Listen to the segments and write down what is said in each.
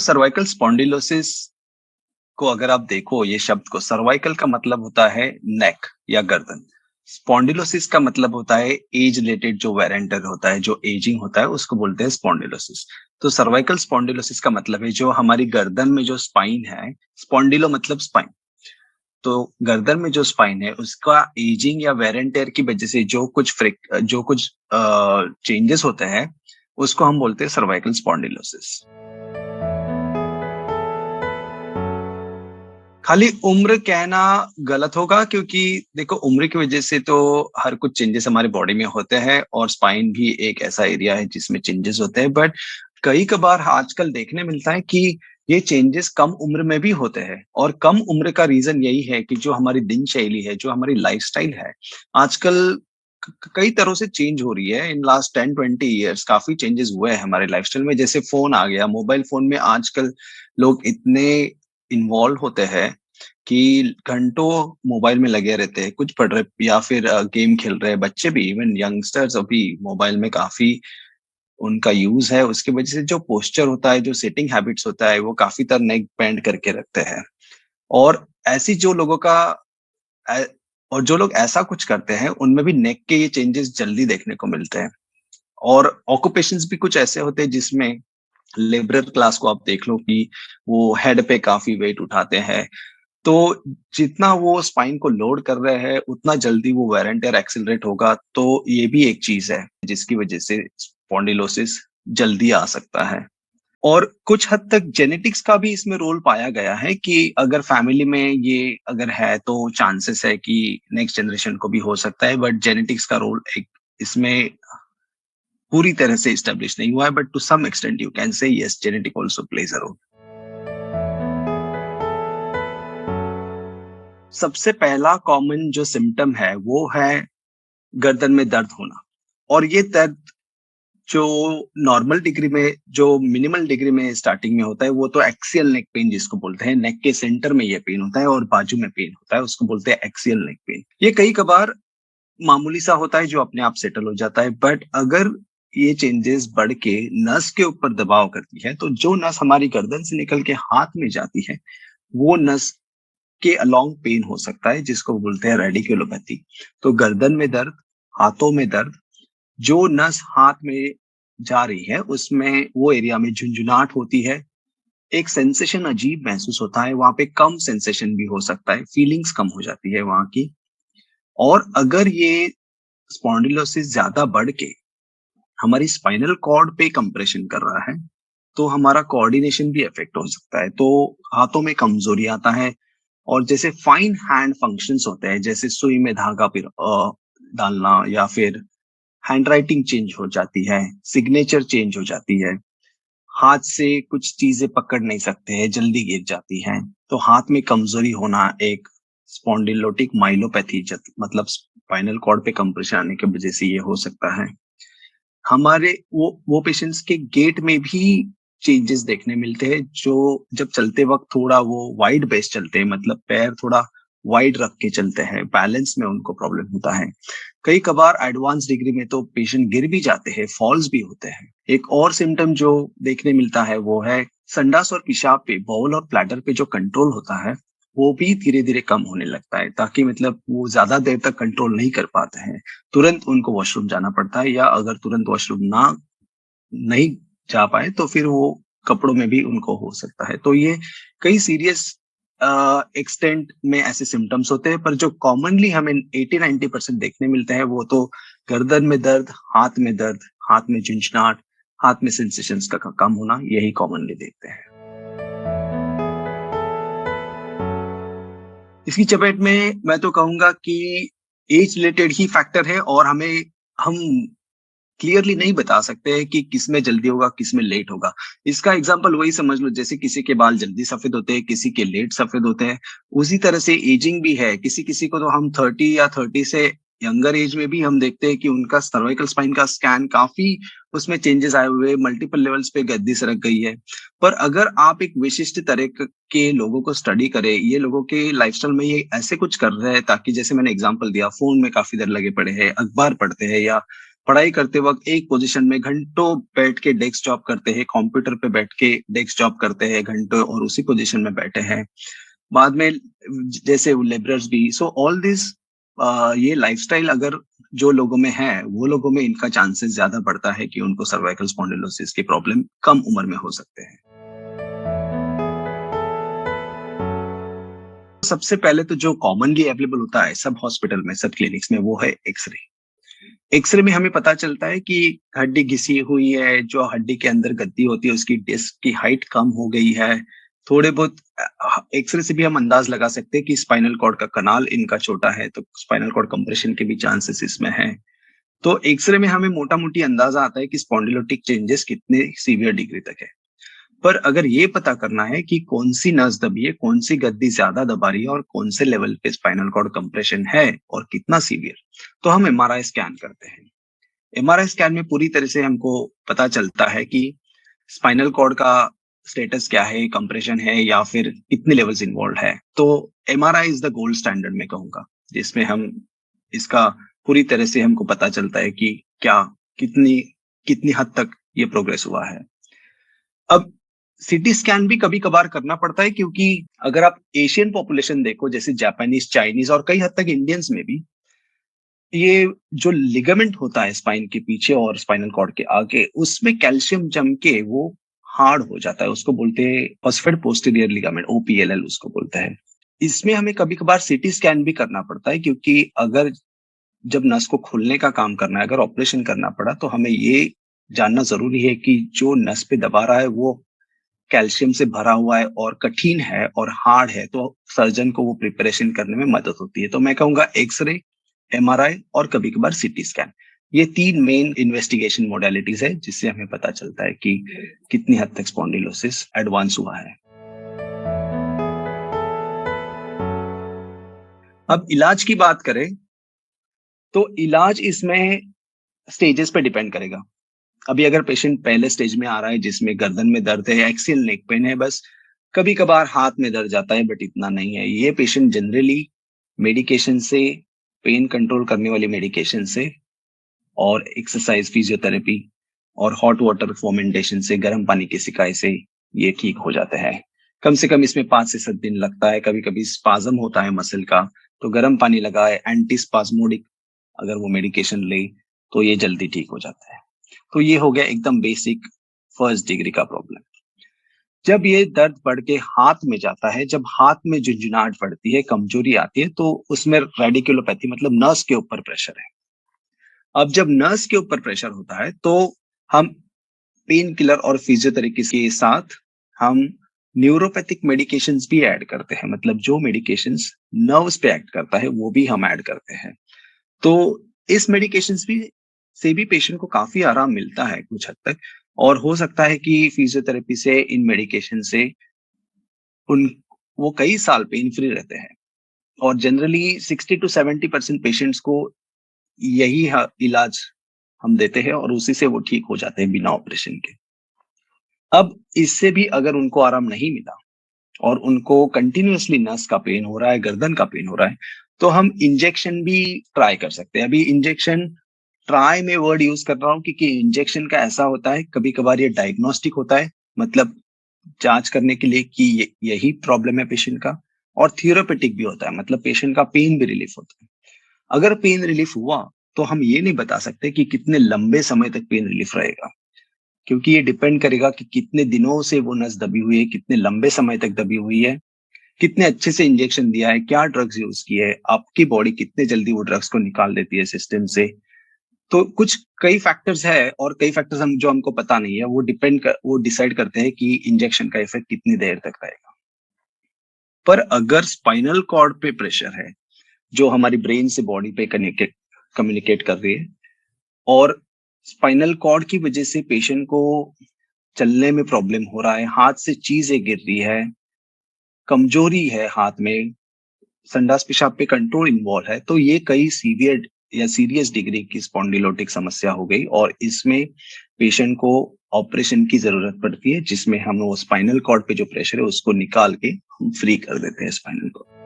Cervical spondylosis को अगर आप देखो ये शब्द को, सर्वाइकल का मतलब होता है नेक या गर्दन। स्पॉन्डिलोसिस का मतलब होता है एज रिलेटेड जो वेरेंटर होता है, जो एजिंग होता है, उसको बोलते हैं स्पॉन्डिलोसिस। तो सर्वाइकल स्पॉन्डिलोसिस का मतलब है जो हमारी गर्दन में जो स्पाइन है, स्पॉन्डिलो मतलब स्पाइन। तो गर्दन में जो स्पाइन है उसका एजिंग या वेरेंटर की वजह से जो कुछ चेंजेस होते हैं, उसको हम बोलते हैं सर्वाइकल स्पॉन्डिलोसिस। खाली उम्र कहना गलत होगा, क्योंकि देखो उम्र की वजह से तो हर कुछ चेंजेस हमारे बॉडी में होते हैं और स्पाइन भी एक ऐसा एरिया है जिसमें चेंजेस होते हैं। बट कई कबार आजकल देखने मिलता है कि ये चेंजेस कम उम्र में भी होते हैं, और कम उम्र का रीजन यही है कि जो हमारी दिनशैली है, जो हमारी लाइफस्टाइल है, आजकल कई तरह से चेंज हो रही है। इन लास्ट 10-20 ईयर्स काफी चेंजेस हुए हैं हमारे लाइफस्टाइल में। जैसे फोन आ गया, मोबाइल फोन में आजकल लोग इतने इन्वॉल्व होते हैं कि घंटों मोबाइल में लगे रहते हैं, कुछ पढ़ रहे या फिर गेम खेल रहे हैं। बच्चे भी, इवन यंगस्टर्स अभी मोबाइल में काफी उनका यूज है। उसकी वजह से जो पोस्चर होता है, जो सिटिंग हैबिट्स होता है, वो काफी तरह नेक बेंड करके रखते हैं। और ऐसी जो लोगों का ऐ- और जो लोग ऐसा कुछ करते हैं उनमें भी नेक के ये चेंजेस जल्दी देखने को मिलते हैं। और ऑक्यूपेशंस भी कुछ ऐसे होते हैं जिसमें लेबरर क्लास को आप देख लो कि वो हेड पे काफी वेट उठाते हैं। तो जितना वो स्पाइन को लोड कर रहे हैं उतना जल्दी वो वेर एंड टेयर एक्सेलरेट होगा। तो ये भी एक चीज है जिसकी वजह से स्पॉन्डिलोसिस जल्दी आ सकता है। और कुछ हद तक जेनेटिक्स का भी इसमें रोल पाया गया है कि अगर फैमिली में ये अगर है तो चांसेस है कि नेक्स्ट जनरेशन को भी हो सकता है। बट जेनेटिक्स का रोल एक इसमें पूरी तरह से स्टेब्लिश नहीं हुआ है, but to some extent you can say yes, genetic also plays a role. सबसे पहला कॉमन जो सिम्टम है वो है गर्दन में दर्द होना। और ये दर्द जो नॉर्मल डिग्री में, जो मिनिमल डिग्री में स्टार्टिंग में होता है, वो तो एक्सियल नेक पेन जिसको बोलते हैं। नेक के सेंटर में ये पेन होता है और बाजू में पेन होता है, उसको बोलते हैं एक्सियल नेक पेन। ये कई कबार मामूली सा होता है जो अपने आप सेटल हो जाता है। बट अगर ये चेंजेस बढ़ के नस के ऊपर दबाव करती है, तो जो नस हमारी गर्दन से निकल के हाथ में जाती है, वो नस के अलोंग पेन हो सकता है, जिसको बोलते हैं रेडिकुलोपैथी। तो गर्दन में दर्द, हाथों में दर्द, जो नस हाथ में जा रही है उसमें वो एरिया में झुंझुनाहट होती है, एक सेंसेशन अजीब महसूस होता है, वहां पे कम सेंसेशन भी हो सकता है, फीलिंग्स कम हो जाती है वहां की। और अगर ये स्पॉन्डिलोसिस ज्यादा बढ़ के हमारी स्पाइनल कॉर्ड पे कंप्रेशन कर रहा है, तो हमारा कोऑर्डिनेशन भी इफेक्ट हो सकता है। तो हाथों में कमजोरी आता है, और जैसे फाइन हैंड फंक्शंस होते हैं, जैसे सुई में धागा फिर डालना, या फिर हैंडराइटिंग चेंज हो जाती है, सिग्नेचर चेंज हो जाती है, हाथ से कुछ चीजें पकड़ नहीं सकते हैं, जल्दी गिर जाती हैं। तो हाथ में कमजोरी होना एक स्पॉन्डिलोटिक माइलोपैथी, मतलब स्पाइनल कॉर्ड पे कंप्रेशन आने की वजह से ये हो सकता है। हमारे वो पेशेंट्स के गेट में भी चेंजेस देखने मिलते हैं, जो जब चलते वक्त थोड़ा वो वाइड बेस चलते हैं, मतलब पैर थोड़ा वाइड रख के चलते हैं, बैलेंस में उनको प्रॉब्लम होता है। कई कबार एडवांस डिग्री में तो पेशेंट गिर भी जाते हैं, फॉल्स भी होते हैं। एक और सिम्टम जो देखने मिलता है वो है संडास और पेशाब पे, बाउल और प्लैटर पे जो कंट्रोल होता है, वो भी धीरे धीरे कम होने लगता है। ताकि मतलब वो ज्यादा देर तक कंट्रोल नहीं कर पाते हैं, तुरंत उनको वॉशरूम जाना पड़ता है, या अगर तुरंत वॉशरूम ना नहीं जा पाए तो फिर वो कपड़ों में भी उनको हो सकता है। तो ये कई सीरियस एक्सटेंट में ऐसे सिम्टम्स होते हैं, पर जो कॉमनली हमें 80-90% देखने मिलते हैं वो तो गर्दन में दर्द, हाथ में दर्द, हाथ में झुंझुनाहट, हाथ में सेंसेशंस का कम होना, यही कॉमनली देखते हैं। इसकी चपेट में मैं तो कहूंगा कि एज रिलेटेड ही फैक्टर है, और हम क्लियरली नहीं बता सकते हैं कि किसमें जल्दी होगा, किसमें लेट होगा। इसका एग्जांपल वही समझ लो, जैसे किसी के बाल जल्दी सफेद होते हैं, किसी के लेट सफेद होते हैं, उसी तरह से एजिंग भी है। किसी किसी को तो हम 30 या 30 से यंगर एज में भी हम देखते हैं कि उनका सर्वाइकल स्पाइन का स्कैन काफी, उसमें चेंजेस आए हुए, मल्टीपल लेवल्स पे गद्दी सरक गई है। पर अगर आप एक विशिष्ट तरह के लोगों को स्टडी करें, ये लोगों के लाइफस्टाइल में ये ऐसे कुछ कर रहे हैं ताकि, जैसे मैंने एग्जांपल दिया, फोन में काफी देर लगे पड़े हैं, अखबार पढ़ते हैं, या पढ़ाई करते वक्त एक पोजीशन में घंटों बैठ के डेस्क जॉब करते हैं, कंप्यूटर पे बैठ के डेस्क जॉब करते हैं घंटों और उसी पोजीशन में बैठे हैं। बाद में जैसे लेबरर्स भी, सो ऑल दिस ये लाइफस्टाइल अगर जो लोगों में है, वो लोगों में इनका चांसेस ज्यादा बढ़ता है कि उनको सर्वाइकल स्पॉन्डिलोसिस की प्रॉब्लम कम उम्र में हो सकते हैं। सबसे पहले तो जो कॉमनली अवेलेबल होता है सब हॉस्पिटल में, सब क्लिनिक्स में, वो है एक्सरे। एक्सरे में हमें पता चलता है कि हड्डी घिसी हुई है, जो हड्डी के अंदर गद्दी होती है उसकी डिस्क की हाइट कम हो गई है। थोड़े बहुत एक्सरे से भी हम अंदाज लगा सकते हैं कि स्पाइनल कॉर्ड का कनाल इनका छोटा है, तो स्पाइनल कॉर्ड कंप्रेशन के भी चांसेस इसमें हैं। तो एक्सरे में हमें मोटा-मोटी अंदाजा आता है कि स्पॉन्डिलोटिक चेंजेस कितने सीवियर डिग्री तक है। पर अगर ये पता करना है कि कौन सी नस दबी है, कौन सी गद्दी ज्यादा दबा रही है और कौन से लेवल पे स्पाइनल कॉर्ड कंप्रेशन है और कितना सीवियर, तो हम एमआरआई स्कैन करते हैं। एमआरआई स्कैन में पूरी तरह से हमको पता चलता है कि स्पाइनल कॉर्ड का स्टेटस क्या है, कंप्रेशन है या फिर कितने लेवल्स इन्वॉल्व है। तो MRI is the gold standard मैं कहूंगा, जिसमें हम इसका पूरी तरह से हमको पता चलता है कि क्या कितनी कितनी हद तक ये प्रोग्रेस हुआ है। अब सीटी स्कैन भी कभी कभार करना पड़ता है, क्योंकि अगर आप एशियन पॉपुलेशन देखो, जैसे जापानीज, चाइनीज और कई हद तक इंडियंस में भी, ये जो लिगामेंट होता है स्पाइन के पीछे और स्पाइनल कॉर्ड के आगे, उसमें कैल्शियम जम के वो हार्ड हो जाता है। उसको बोलते हैं ऑसिफिड पोस्टीरियर लिगामेंट, ओपीएलएल उसको बोलते हैं। इसमें हमें कभी कभार सीटी स्कैन भी करना पड़ता है, क्योंकि अगर जब नस को खोलने का काम करना है, अगर ऑपरेशन करना पड़ा, तो हमें ये जानना जरूरी है कि जो नस पे दबा रहा है वो कैल्शियम से भरा हुआ है और कठिन है और हार्ड है, तो सर्जन को वो प्रिपरेशन करने में मदद होती है। तो मैं कहूंगा एक्सरे, एमआरआई और कभी कभार सीटी स्कैन, ये 3 मेन इन्वेस्टिगेशन मोडेलिटीज है जिससे हमें पता चलता है कि कितनी हद तक स्पॉन्डिलोसिस एडवांस हुआ है। अब इलाज की बात करें तो इलाज इसमें स्टेजेस पे डिपेंड करेगा। अभी अगर पेशेंट पहले स्टेज में आ रहा है जिसमें गर्दन में दर्द है, एक्सियल नेक पेन है, बस कभी कभार हाथ में दर्द जाता है बट इतना नहीं है, ये पेशेंट जनरली मेडिकेशन से, पेन कंट्रोल करने वाली मेडिकेशन से और एक्सरसाइज, फिजियोथेरेपी और हॉट वाटर फॉर्मेंटेशन से, गर्म पानी की सिकाई से ये ठीक हो जाते हैं। कम से कम इसमें 5 से 7 दिन लगता है। कभी कभी स्पाज्म होता है मसल का, तो गर्म पानी लगाए, एंटी स्पाज्मोडिक अगर वो मेडिकेशन ले, तो ये जल्दी ठीक हो जाता है। तो ये हो गया एकदम बेसिक फर्स्ट डिग्री का प्रॉब्लम। जब ये दर्द बढ़ के हाथ में जाता है, जब हाथ में झुंझुनाहट बढ़ती है, कमजोरी आती है, तो उसमें रेडिकुलोपैथी मतलब नर्व के ऊपर प्रेशर है। अब जब नर्व के ऊपर प्रेशर होता है तो हम पेन किलर और फिजियोथेरेपी के साथ हम न्यूरोपैथिक मेडिकेशंस भी ऐड करते हैं। मतलब जो मेडिकेशंस नर्व्स पे एक्ट करता है वो भी हम ऐड करते हैं। तो इस मेडिकेशंस भी से भी पेशेंट को काफी आराम मिलता है कुछ हद तक, और हो सकता है कि फिजियोथेरेपी से, इन मेडिकेशन से उन वो कई साल पेन फ्री रहते हैं। और जनरली 60 to 70% पेशेंट्स को यही इलाज हम देते हैं और उसी से वो ठीक हो जाते हैं बिना ऑपरेशन के। अब इससे भी अगर उनको आराम नहीं मिला और उनको कंटिन्यूअसली नस का पेन हो रहा है, गर्दन का पेन हो रहा है, तो हम इंजेक्शन भी ट्राई कर सकते हैं। अभी इंजेक्शन ट्राई में वर्ड यूज कर रहा हूँ क्योंकि इंजेक्शन का ऐसा होता है, कभी कभार ये डायग्नोस्टिक होता है, मतलब जांच करने के लिए कि यही प्रॉब्लम है पेशेंट का, और थेरापेटिक भी होता है, मतलब पेशेंट का पेन भी रिलीफ होता है। अगर पेन रिलीफ हुआ तो हम ये नहीं बता सकते कि कितने लंबे समय तक पेन रिलीफ रहेगा, क्योंकि ये डिपेंड करेगा कि कितने दिनों से वो नस दबी हुई है, कितने लंबे समय तक दबी हुई है, कितने अच्छे से इंजेक्शन दिया है, क्या ड्रग्स यूज किए है, आपकी बॉडी कितने जल्दी वो ड्रग्स को निकाल देती है सिस्टम से। तो कुछ कई फैक्टर्स है और कई फैक्टर्स हम जो हमको पता नहीं है, वो डिसाइड करते हैं कि इंजेक्शन का इफेक्ट कितनी देर तक रहेगा। पर अगर स्पाइनल कॉर्ड पे प्रेशर है जो हमारी ब्रेन से बॉडी पे कनेक्टेड कम्युनिकेट कर रही है, और स्पाइनल कॉर्ड की वजह से पेशेंट को चलने में प्रॉब्लम हो रहा है, हाथ से चीजें गिर रही है, कमजोरी है हाथ में, संडास पेशाब पे कंट्रोल इन्वॉल्व है, तो ये कई सीवियर या सीरियस डिग्री की स्पॉन्डिलोटिक समस्या हो गई और इसमें पेशेंट को ऑपरेशन की जरूरत पड़ती है, जिसमें हम वो स्पाइनल कॉर्ड पे जो प्रेशर है उसको निकाल के हम फ्री कर देते हैं स्पाइनल कॉर्ड।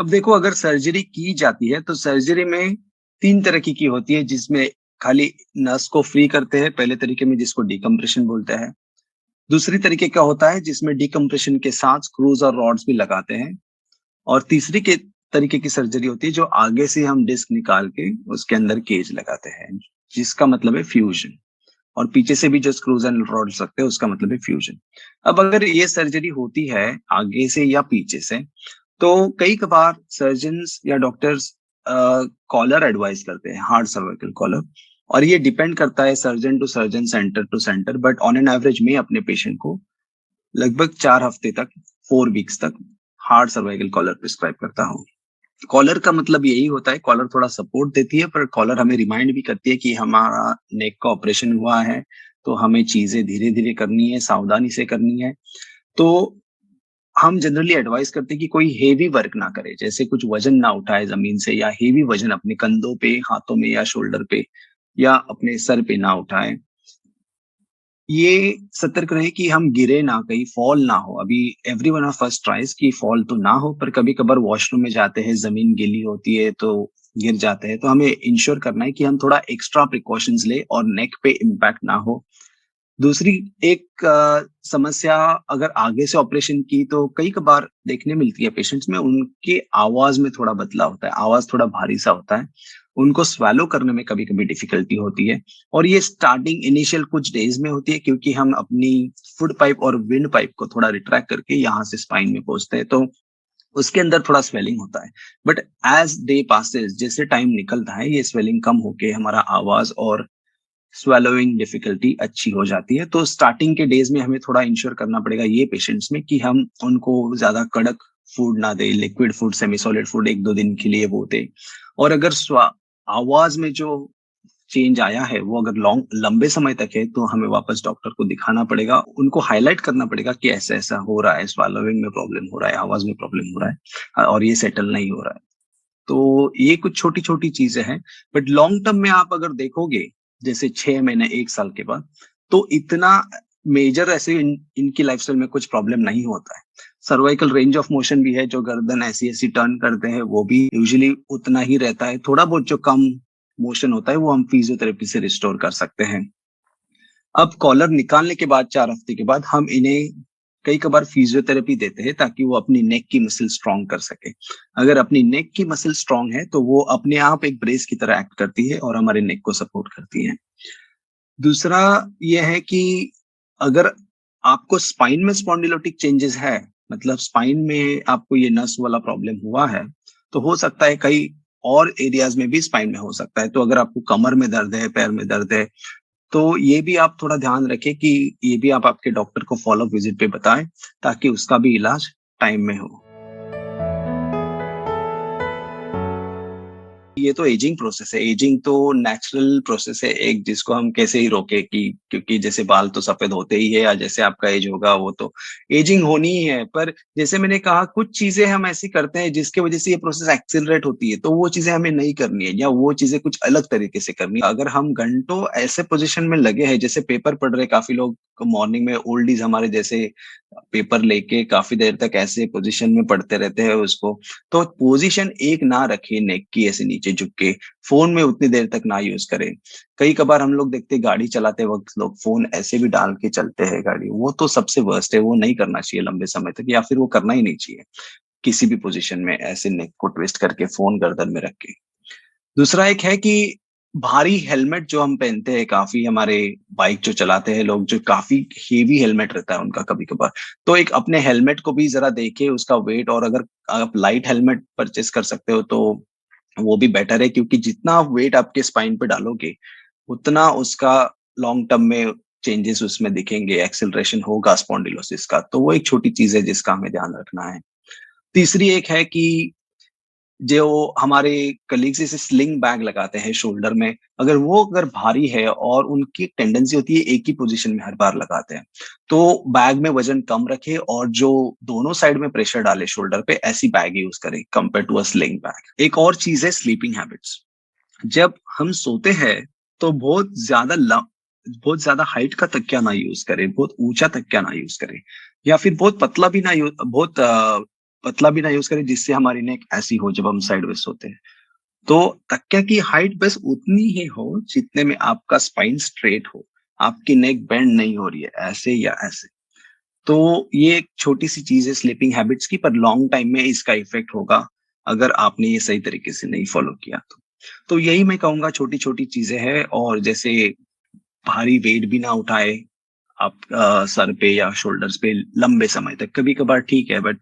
अब देखो, अगर सर्जरी की जाती है तो सर्जरी में 3 तरीके की होती है, जिसमें खाली नस को फ्री करते हैं पहले तरीके में, जिसको डिकम्प्रेशन बोलते हैं। दूसरी तरीके क्या होता है जिसमें डिकम्प्रेशन के साथ स्क्रूज और रॉड्स भी लगाते हैं। और तीसरी के तरीके की सर्जरी होती है जो आगे से हम डिस्क निकाल के उसके अंदर केज लगाते हैं, जिसका मतलब है फ्यूजन। और पीछे से भी जो स्क्रूज एंड रॉड्स लगते हैं उसका मतलब है फ्यूजन। अब अगर ये सर्जरी होती है आगे से या पीछे से, तो कई कबार सर्जन्स या डॉक्टर्स कॉलर एडवाइस करते हैं, हार्ड सर्वाइकल कॉलर। और ये डिपेंड करता है surgeon to surgeon, centre to centre, but on an average मैं अपने पेशेंट को लगभग 4 हफ्ते तक, 4 वीक्स तक हार्ड सर्वाइकल कॉलर प्रिस्क्राइब करता हूँ। कॉलर का मतलब यही होता है, कॉलर थोड़ा सपोर्ट देती है, पर कॉलर हमें रिमाइंड भी करती है कि हमारा नेक का ऑपरेशन हुआ है, तो हमें चीजें धीरे धीरे करनी है, सावधानी से करनी है। तो हम जनरली एडवाइस करते हैं कि कोई हेवी वर्क ना करे, जैसे कुछ वजन ना उठाए जमीन से, या हेवी वजन अपने कंधों पे, हाथों में या शोल्डर पे या अपने सर पे ना उठाए। ये सतर्क रहे कि हम गिरे ना, कहीं फॉल ना हो। अभी एवरीवन ऑफ अस ट्राइज कि फॉल तो ना हो, पर कभी कभार वॉशरूम में जाते हैं, जमीन गीली होती है तो गिर जाते हैं। तो हमें इंश्योर करना है कि हम थोड़ा एक्स्ट्रा प्रिकॉशंस ले और नेक पे इम्पैक्ट ना हो। दूसरी एक समस्या, अगर आगे से ऑपरेशन की तो कई कबार देखने मिलती है पेशेंट्स में, उनकी आवाज में थोड़ा बदलाव होता है, आवाज थोड़ा भारी सा होता है, उनको स्वेलो करने में कभी कभी डिफिकल्टी होती है। और ये स्टार्टिंग इनिशियल कुछ डेज में होती है, क्योंकि हम अपनी फूड पाइप और विंड पाइप को थोड़ा रिट्रैक्ट करके यहाँ से स्पाइन में पहुंचते हैं, तो उसके अंदर थोड़ा स्वेलिंग होता है। बट एज डे पासेस, जैसे टाइम निकलता है, ये स्वेलिंग कम होके हमारा आवाज और स्वेलोइंग डिफिकल्टी अच्छी हो जाती है। तो स्टार्टिंग के डेज में हमें थोड़ा इंश्योर करना पड़ेगा ये पेशेंट्स में कि हम उनको ज्यादा कड़क फूड ना दें, liquid food, semi solid food 1-2 दिन के लिए वो दें। और अगर आवाज में जो चेंज आया है वो अगर लंबे समय तक है, तो हमें वापस डॉक्टर को दिखाना पड़ेगा, उनको हाईलाइट करना पड़ेगा कि ऐसा ऐसा हो रहा है, स्वेलोइंग में प्रॉब्लम हो रहा है, आवाज में प्रॉब्लम हो रहा है, और ये सेटल नहीं हो रहा है। तो ये कुछ छोटी-छोटी चीज़ें हैं, बट लॉन्ग टर्म में आप अगर देखोगे, जैसे 6 महीने, 1 साल के बाद, तो इतना मेजर ऐसे इनकी लाइफ़स्टाइल में कुछ प्रॉब्लम नहीं होता है। सर्वाइकल रेंज ऑफ मोशन भी है, जो गर्दन ऐसी-ऐसी टर्न करते हैं, वो भी यूजुअली उतना ही रहता है। थोड़ा बहुत जो कम मोशन होता है, वो हम फिजियोथेरेपी से रिस्टोर कर सकते हैं। अब कॉलर निकालने के बाद 4 हफ्ते के बाद हम इन्हें कई कबार फिजियोथेरेपी देते हैं, ताकि वो अपनी नेक की मसल स्ट्रांग कर सके। अगर अपनी नेक की मसल स्ट्रांग है तो वो अपने आप एक ब्रेस की तरह एक्ट करती है और हमारे नेक को सपोर्ट करती है। दूसरा ये है कि अगर आपको स्पाइन में स्पॉन्डिलोटिक चेंजेस है, मतलब स्पाइन में आपको ये नस वाला प्रॉब्लम हुआ है, तो हो सकता है कई और एरियाज में भी स्पाइन में हो सकता है। तो अगर आपको कमर में दर्द है, पैर में दर्द है, तो ये भी आप थोड़ा ध्यान रखें कि ये भी आप आपके डॉक्टर को फॉलो अप विजिट पे बताएं, ताकि उसका भी इलाज टाइम में हो। ये तो एजिंग प्रोसेस है। एजिंग तो नेचुरल प्रोसेस है एक, जिसको हम कैसे ही रोके कि, क्योंकि जैसे बाल तो सफेद होते ही है, या जैसे आपका एज होगा वो तो एजिंग होनी ही है। पर जैसे मैंने कहा, कुछ चीजें हम ऐसी करते हैं जिसकी वजह से ये प्रोसेस एक्सेलरेट होती है, तो वो चीजें हमें नहीं करनी है, या वो चीजें कुछ अलग तरीके से करनी है। अगर हम घंटों ऐसे पोजिशन में लगे हैं, जैसे पेपर पढ़ रहे, काफी लोग मॉर्निंग में ओल्डीज हमारे जैसे पेपर लेके काफी देर तक ऐसे पोजीशन में पढ़ते रहते हैं उसको, तो पोजीशन एक ना रखे नेक की ऐसे नीचे झुक के, फोन में उतनी देर तक ना यूज करें। कई कबार हम लोग देखते हैं गाड़ी चलाते वक्त लोग फोन ऐसे भी डाल के चलते हैं गाड़ी, वो तो सबसे वर्स्ट है, वो नहीं करना चाहिए लंबे समय तक, या फिर वो करना ही नहीं चाहिए किसी भी पोजीशन में, ऐसे नेक को ट्विस्ट करके फोन गर्दन में रख के। दूसरा एक है कि भारी हेलमेट जो हम पहनते हैं, काफ़ी हमारे बाइक जो चलाते हैं लोग, जो काफ़ी हेवी हेलमेट रहता है उनका कभी-कभार, तो एक अपने हेलमेट को भी ज़रा देखिए उसका वेट, और अगर आप लाइट हेलमेट परचेज़ कर सकते हो तो वो भी बेटर है, क्योंकि जितना आप वेट आपके स्पाइन पे डालोगे, उतना उसका लॉन्ग टर्म में चेंजेस उसमें दिखेंगे, एक्सेलरेशन होगा स्पॉन्डिलोसिस का, तो वो एक छोटी चीज़ है जिसका हमें ध्यान रखना है। तीसरी एक है कि जो हमारे कलीग्स इसे स्लिंग बैग लगाते हैं शोल्डर में, अगर भारी है और उनकी टेंडेंसी होती है एक ही पोजीशन में हर बार लगाते हैं, तो बैग में वजन कम रखें और जो दोनों साइड में प्रेशर डाले शोल्डर पे, ऐसी बैग यूज करें compare to a sling bag. एक और चीज है स्लीपिंग हैबिट्स। जब हम सोते हैं तो बहुत ज्यादा हाइट का तकिया ना यूज करें, बहुत ऊंचा तकिया ना यूज करें, या फिर बहुत पतला भी ना यूज बहुत पतला भी ना यूज करें जिससे हमारी नेक ऐसी हो जब हम साइडवेज सोते हैं। तो तकिया की हाइट बस उतनी ही हो जितने में आपका स्पाइन स्ट्रेट हो, आपकी नेक बेंड नहीं हो रही है ऐसे या ऐसे। तो ये एक छोटी सी चीज है स्लीपिंग हैबिट्स की, पर लॉन्ग टाइम में इसका इफेक्ट होगा अगर आपने ये सही तरीके से नहीं फॉलो किया तो। तो यही मैं कहूंगा छोटी छोटी चीजें हैं, और जैसे भारी वेट भी ना उठाए आप सर पे या शोल्डर्स पे लंबे समय तक। कभी कभार ठीक है, बट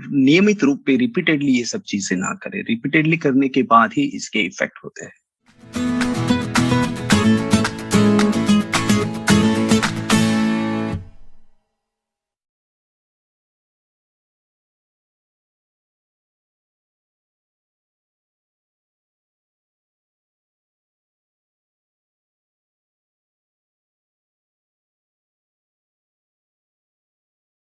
नियमित रूप पे रिपीटेडली ये सब चीजें ना करें। रिपीटेडली करने के बाद ही इसके इफेक्ट होते हैं।